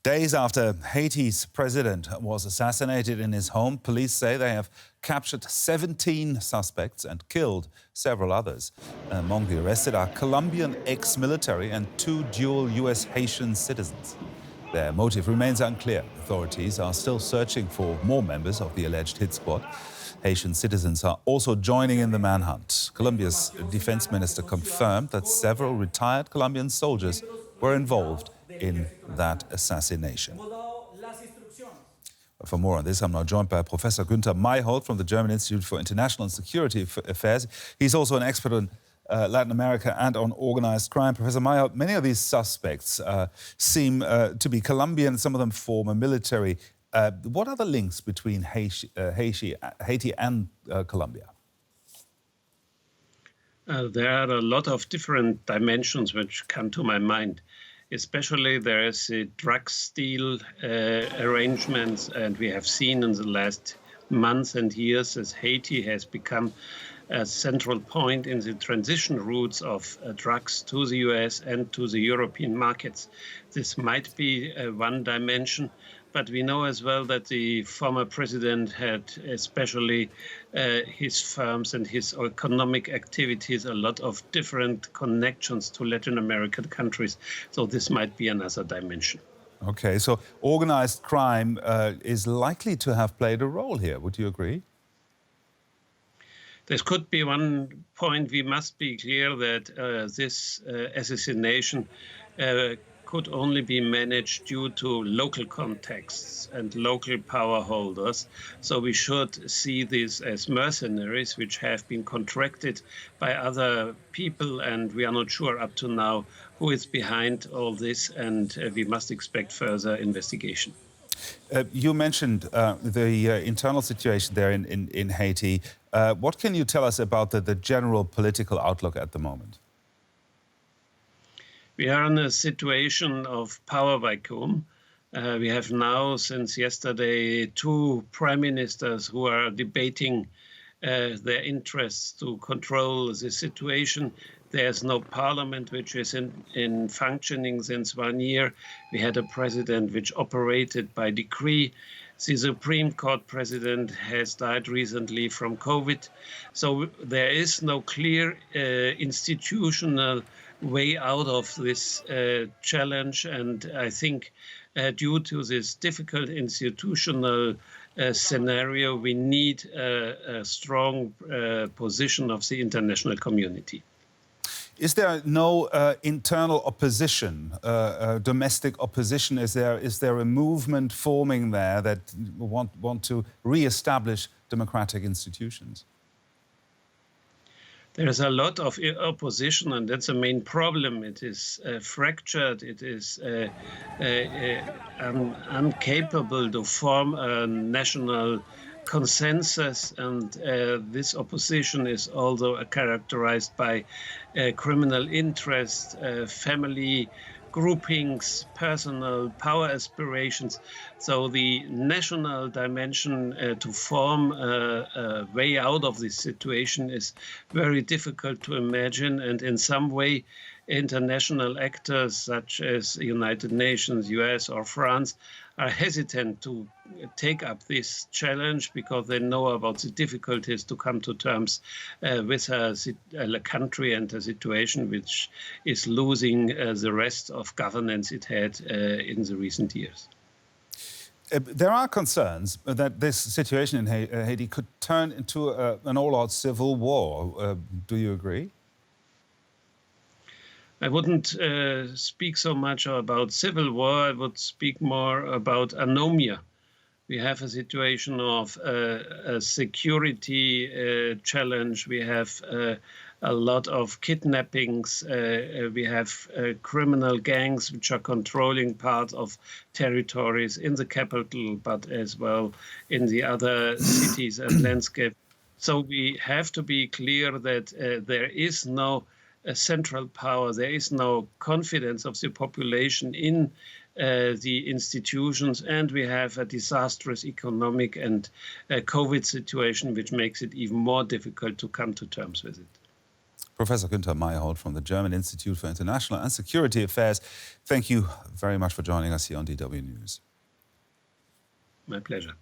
Days after Haiti's president was assassinated in his home, police say they have captured 17 suspects and killed several others. Among the arrested are Colombian ex-military and 2 dual US-Haitian citizens. Their motive remains unclear. Authorities are still searching for more members of the alleged hit squad. Haitian citizens are also joining in the manhunt. Colombia's defense minister confirmed that several retired Colombian soldiers were involved in that assassination. For more on this, I'm now joined by Professor Günther Mayholt from the German Institute for International and Security Affairs. He's also an expert on Latin America and on organized crime. Professor Mayholt, many of these suspects seem to be Colombian, some of them former military. What are the links between Haiti and Colombia? There are a lot of different dimensions which come to my mind. Especially there is the drugs deal arrangements, and we have seen in the last months and years as Haiti has become a central point in the transition routes of drugs to the US and to the European markets. This might be one dimension, but we know as well that the former president had, especially his firms and his economic activities, a lot of different connections to Latin American countries. So this might be another dimension. Okay, so organized crime is likely to have played a role here. Would you agree? This could be one point. We must be clear that this assassination could only be managed due to local contexts and local power holders. So we should see this as mercenaries which have been contracted by other people, and we are not sure up to now who is behind all this, and we must expect further investigation. You mentioned the internal situation there in Haiti. What can you tell us about the general political outlook at the moment? We are in a situation of power vacuum. We have now, since yesterday, 2 prime ministers who are debating their interests to control the situation. There's no parliament which is in functioning since 1 year. We had a president which operated by decree. The Supreme Court president has died recently from COVID. So there is no clear institutional way out of this challenge. And I think due to this difficult institutional scenario, we need a strong position of the international community. Is there no internal opposition, domestic opposition? Is there a movement forming there that want to re-establish democratic institutions? There is a lot of opposition, and that's the main problem. It is fractured. It is incapable to form a national consensus, and this opposition is also characterized by criminal interest, family groupings, personal power aspirations. So the national dimension to form a way out of this situation is very difficult to imagine, and in some way international actors such as the United Nations, US or France are hesitant to take up this challenge because they know about the difficulties to come to terms with a country and a situation which is losing the rest of governance it had in the recent years. There are concerns that this situation in Haiti could turn into an all-out civil war. Do you agree? I wouldn't speak so much about civil war. I would speak more about anomia. We have a situation of a security challenge. We have a lot of kidnappings. We have criminal gangs which are controlling parts of territories in the capital, but as well in the other cities and landscape. So we have to be clear that there is no central power. There is no confidence of the population in the institutions, and we have a disastrous economic and COVID situation which makes it even more difficult to come to terms with it. Professor Günther Meyerhold from the German Institute for International and Security Affairs, thank you very much for joining us here on DW News. My pleasure.